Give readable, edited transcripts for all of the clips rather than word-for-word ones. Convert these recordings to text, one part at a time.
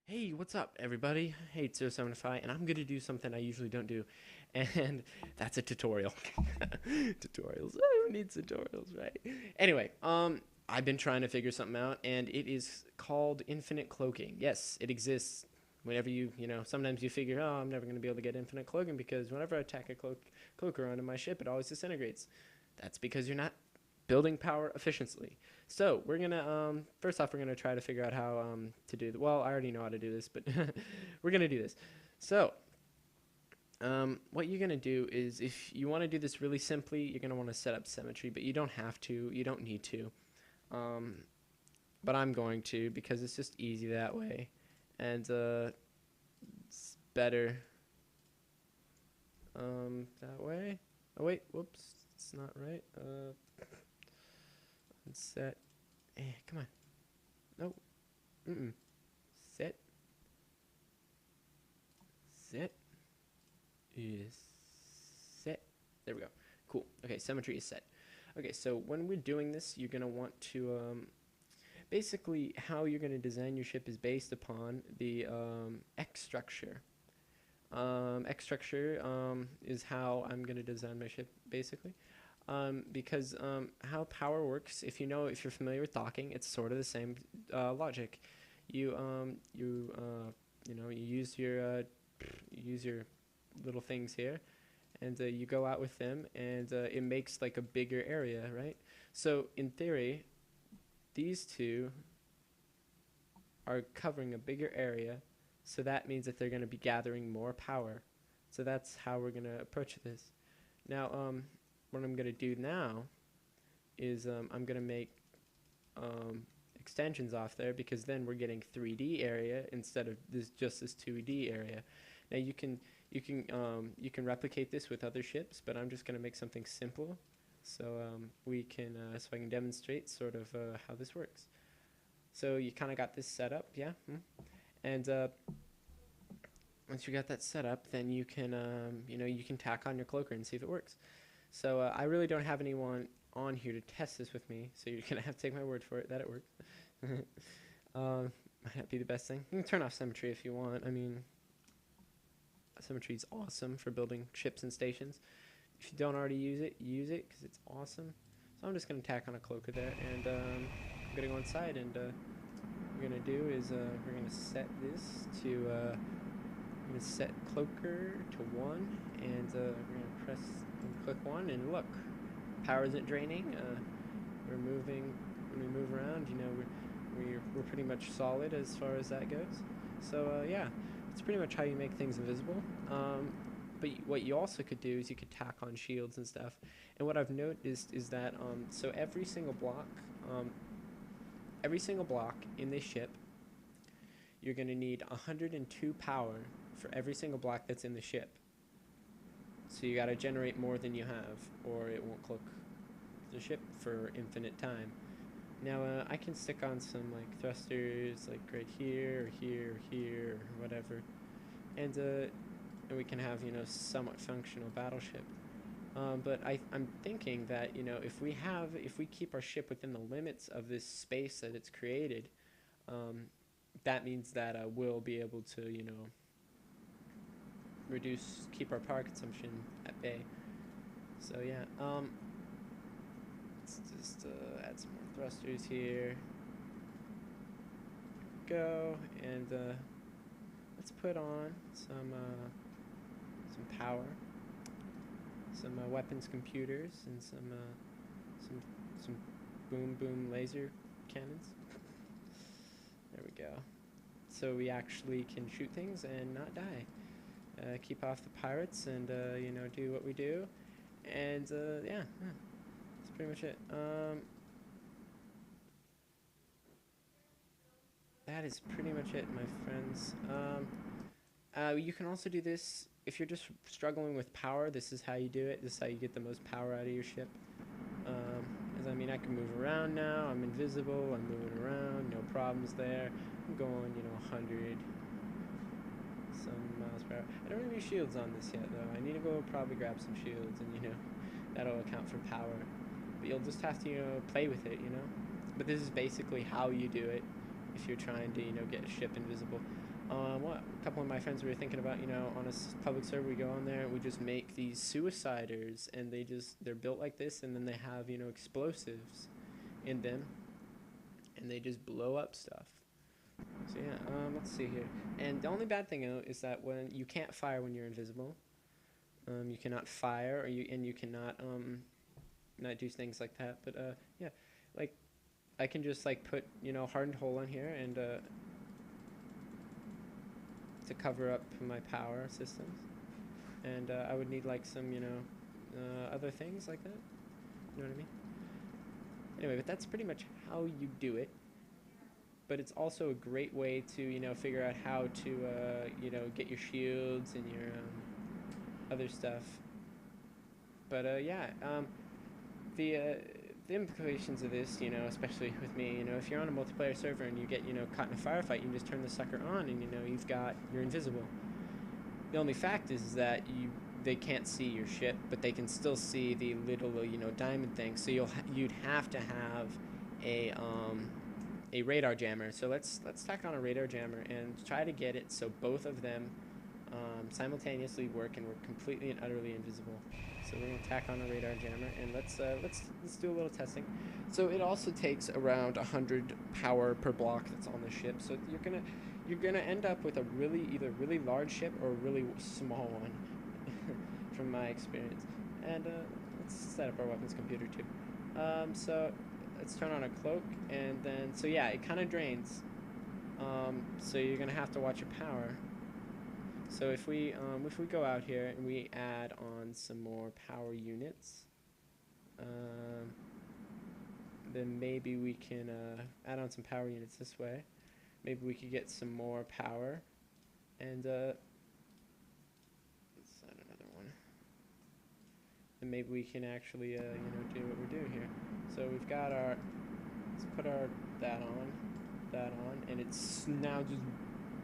Hey, what's up, everybody? Hey, it's 075, and I'm gonna do something I usually don't do, and that's a tutorial. Tutorials. Who needs tutorials, right? Anyway, I've been trying to figure something out, and it is called infinite cloaking. Yes, it exists. Whenever sometimes you figure, oh, I'm never gonna be able to get infinite cloaking because whenever I attack a cloaker onto my ship, it always disintegrates. That's because you're not building power efficiently. So we're gonna first off we're gonna try to figure out how to do. Well, I already know how to do this, but we're gonna do this. So what you're gonna do is, if you want to do this really simply, you're gonna want to set up symmetry, but you don't have to. You don't need to. Um, but I'm going to because it's just easy that way, and it's better that way. Oh wait, whoops, it's not right. Set. Come on. No. Mm-mm. Set. Set is set. There we go. Cool. Okay, symmetry is set. Okay, so when we're doing this, you're going to want to, basically, how you're going to design your ship is based upon the X structure. X structure is how I'm going to design my ship, basically. Because how power works, if you're familiar with docking, it's sort of the same logic. You use your little things here, and you go out with them, and it makes like a bigger area, right? So in theory, these two are covering a bigger area, so that means that they're going to be gathering more power. So that's how we're going to approach this. Now, what I'm going to do now is I'm going to make extensions off there, because then we're getting 3D area instead of this 2D area. Now you can replicate this with other ships, but I'm just going to make something simple, so so I can demonstrate sort of how this works. So you kind of got this set up, yeah. And once you got that set up, then you can tack on your cloaker and see if it works. So I really don't have anyone on here to test this with me, so you're gonna have to take my word for it that it works. Might not be the best thing. You can turn off symmetry if you want. I mean, symmetry is awesome for building ships and stations. If you don't already use it because it's awesome. So I'm just gonna tack on a cloaker there, and I'm gonna go inside, and what we're gonna do is we're gonna set this to I'm gonna set cloaker to 1, and we're gonna press and click 1, and look, power isn't draining. We're moving. When we move around, we're pretty much solid as far as that goes. So yeah, it's pretty much how you make things invisible. But what you also could do is you could tack on shields and stuff. And what I've noticed is that so um, every single block in this ship, you're going to need 102 power for every single block that's in the ship. So you got to generate more than you have, or it won't cloak the ship for infinite time. Now I can stick on some like thrusters, like right here, or here, or here, or whatever, and we can have somewhat functional battleship. But I'm thinking that if we keep our ship within the limits of this space that it's created, that means that we'll be able to keep our power consumption at bay. So yeah, let's just add some more thrusters here. Go, and let's put on some power, some weapons computers, and some boom laser cannons. There we go. So we actually can shoot things and not die. Keep off the pirates, and do what we do, and yeah, that's pretty much it. That is pretty much it, my friends. You can also do this if you're just struggling with power. This is how you do it. This is how you get the most power out of your ship. As I mean, I can move around now. I'm invisible. I'm moving around. No problems there. I'm going, 100 some miles per hour. I don't have any shields on this yet, though. I need to go probably grab some shields, and that'll account for power. But you'll just have to play with it. But this is basically how you do it, if you're trying to get a ship invisible. What a couple of my friends were thinking about, on a public server, we go on there and we just make these suiciders, and they're built like this, and then they have explosives in them, and they just blow up stuff. So yeah, let's see here. And the only bad thing is that when you can't fire when you're invisible, you cannot fire, and you cannot not do things like that. But yeah, like I can just like put hardened hole in here and to cover up my power systems, and I would need like some other things like that. You know what I mean? Anyway, but that's pretty much how you do it. But it's also a great way to figure out how to get your shields and your other stuff. But yeah, the implications of this, especially with me, if you're on a multiplayer server and you get caught in a firefight, you can just turn the sucker on and you're invisible. The only fact is that they can't see your ship, but they can still see the little diamond thing. So you'd have to have a radar jammer. So let's tack on a radar jammer and try to get it so both of them simultaneously work and we're completely and utterly invisible. So we're gonna tack on a radar jammer and let's do a little testing. So it also takes around 100 power per block that's on the ship. So you're gonna end up with either really large ship or a really small one, from my experience. And let's set up our weapons computer too. So let's turn on a cloak, and then so yeah, it kind of drains. So you're gonna have to watch your power. So if we go out here and we add on some more power units, then maybe we can add on some power units this way. Maybe we could get some more power, and let's add another one. And maybe we can actually do what we're doing here. So we've got let's put that on, and it's now just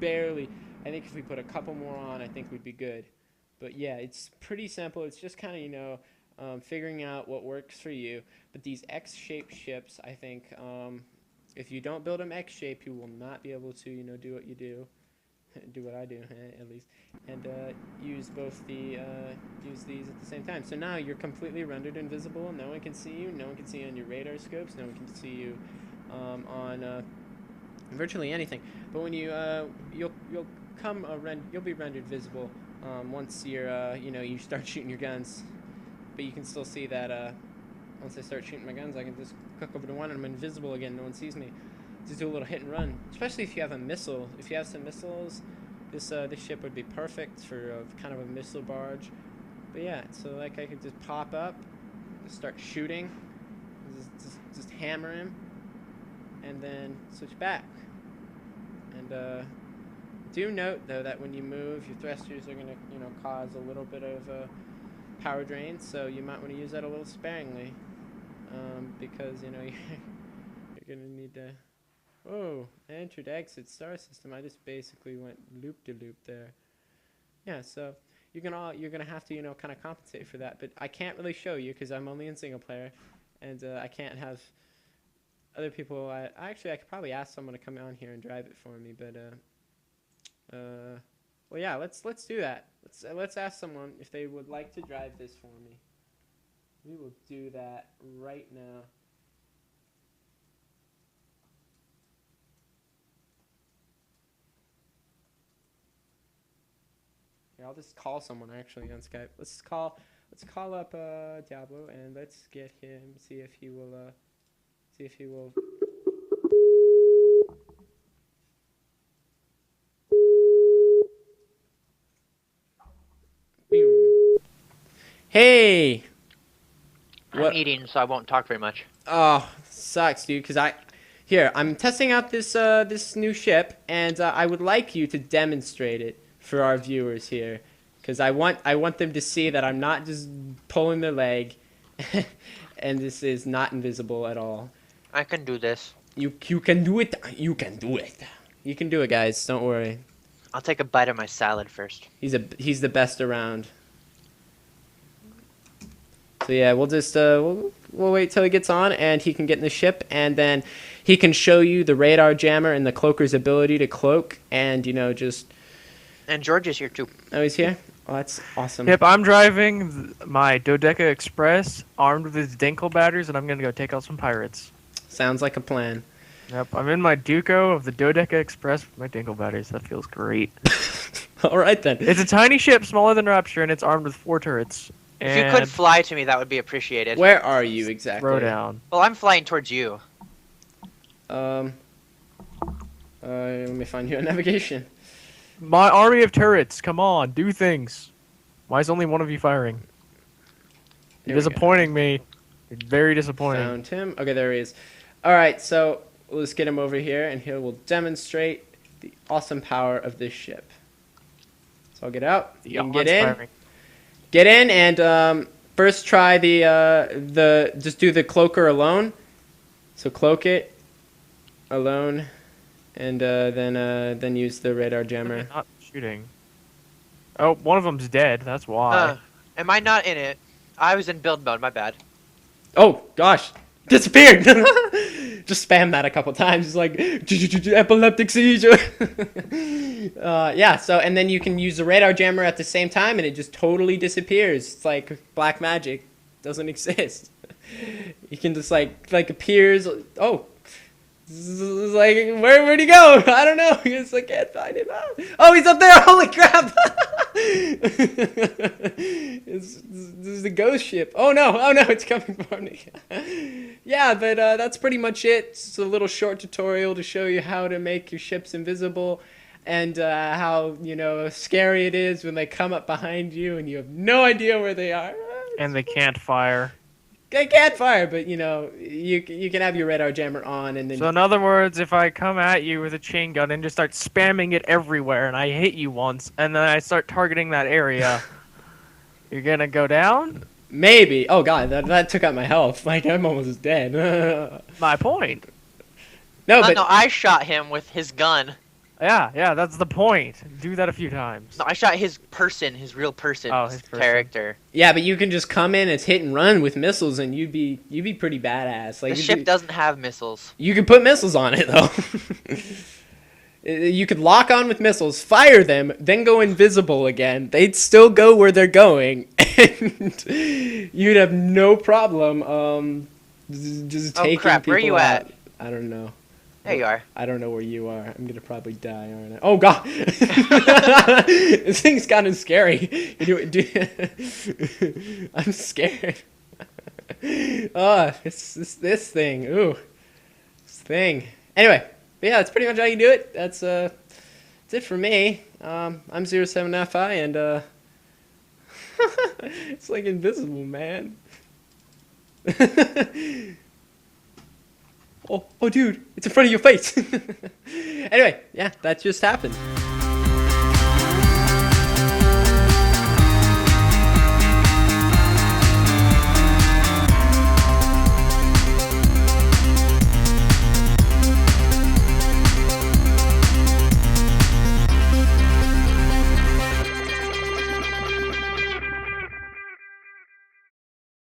barely. I think if we put a couple more on, I think we'd be good. But yeah, it's pretty simple. It's just kind of, figuring out what works for you. But these X-shaped ships, I think, if you don't build them X-shaped, you will not be able to, do what you do. Do what I do, at least. And use these at the same time. So now you're completely rendered invisible. No one can see you. No one can see you on your radar scopes. No one can see you on virtually anything. But when you'll be rendered visible once you start shooting your guns. But you can still see that once I start shooting my guns, I can just click over to one and I'm invisible again. No one sees me. Just do a little hit and run. Especially if you have a missile. If you have some missiles, this ship would be perfect for kind of a missile barge. But yeah, so like I could just pop up, just start shooting, just hammer him, and then switch back. And do note though that when you move, your thrusters are gonna cause a little bit of power drain, so you might want to use that a little sparingly, because you're gonna need to. Oh, entered exit star system. I just basically went loop de loop there. Yeah, so you're gonna have to kind of compensate for that, but I can't really show you because I'm only in single player, and I can't have other people. I could probably ask someone to come on here and drive it for me, but well yeah, let's do that. Let's ask someone if they would like to drive this for me. We will do that right now. Here, I'll just call someone actually on Skype. Let's call up Diablo and let's get him. See if he will. Hey. I'm eating, so I won't talk very much. Oh, sucks, dude. Cause I'm testing out this new ship, and I would like you to demonstrate it for our viewers here, because I want them to see that I'm not just pulling their leg, and this is not invisible at all. I can do this. You can do it. You can do it. You can do it, guys. Don't worry. I'll take a bite of my salad first. He's the best around. So yeah, we'll just we'll wait till he gets on and he can get in the ship, and then he can show you the radar jammer and the cloaker's ability to cloak, and just. And George is here too. Oh, he's here. Oh, that's awesome. Yep, I'm driving my Dodeca Express, armed with his Dinkle batteries, and I'm gonna go take out some pirates. Sounds like a plan. Yep, I'm in my Duco of the Dodeca Express with my Dinkle batteries. That feels great. All right then. It's a tiny ship, smaller than Rapture, and it's armed with 4 turrets. If you could fly to me, that would be appreciated. Where are you exactly? Throw down. Well, I'm flying towards you. Let me find you a navigation. My army of turrets, come on, do things. Why is only one of you firing? You're disappointing me. You're very disappointing. Found him. Okay, there he is. All right, so let's get him over here, and he will demonstrate the awesome power of this ship. So I'll get out. You can get in. Firing. Get in, and first try just do the cloaker alone. So cloak it alone, and then use the radar jammer. Not shooting. Oh, one of them's dead. That's why. Am I not in it? I was in build mode. My bad. Oh gosh, disappeared. Just spam that a couple times. It's like epileptic seizure. Yeah. So and then you can use the radar jammer at the same time, and it just totally disappears. It's like black magic. Doesn't exist. You can just like appears. Oh. Like, where'd he go? I don't know. I can't find him. Oh, he's up there. Holy crap. This is the ghost ship. Oh no, it's coming for me. Yeah, but that's pretty much it. It's a little short tutorial to show you how to make your ships invisible, and how, scary it is when they come up behind you and you have no idea where they are. And they can't fire. They can't fire, but you can have your radar jammer on, and then. So in other words, if I come at you with a chain gun and just start spamming it everywhere, and I hit you once, and then I start targeting that area, you're gonna go down? Maybe. Oh god, that took out my health. Like I'm almost dead. My point. No, but No, I shot him with his gun. Yeah, that's the point. Do that a few times. No, I shot his real person, his person. character. yeah, but you can just come in and hit and run with missiles, and you'd be pretty badass. Like The ship doesn't have missiles. You could put missiles on it though. You could lock on with missiles, fire them, then go invisible again. They'd still go where they're going, and you'd have no problem just taking crap, people where you out. at? I don't know. There you are. I don't know where you are. I'm gonna probably die, aren't I? Oh god, this thing's kind of scary. I'm scared. It's this thing. Ooh, this thing. Anyway, but yeah, that's pretty much how you do it. That's it for me. I'm 07FI, and it's like invisible, man. Oh, dude, it's in front of your face. Anyway, yeah, that just happened.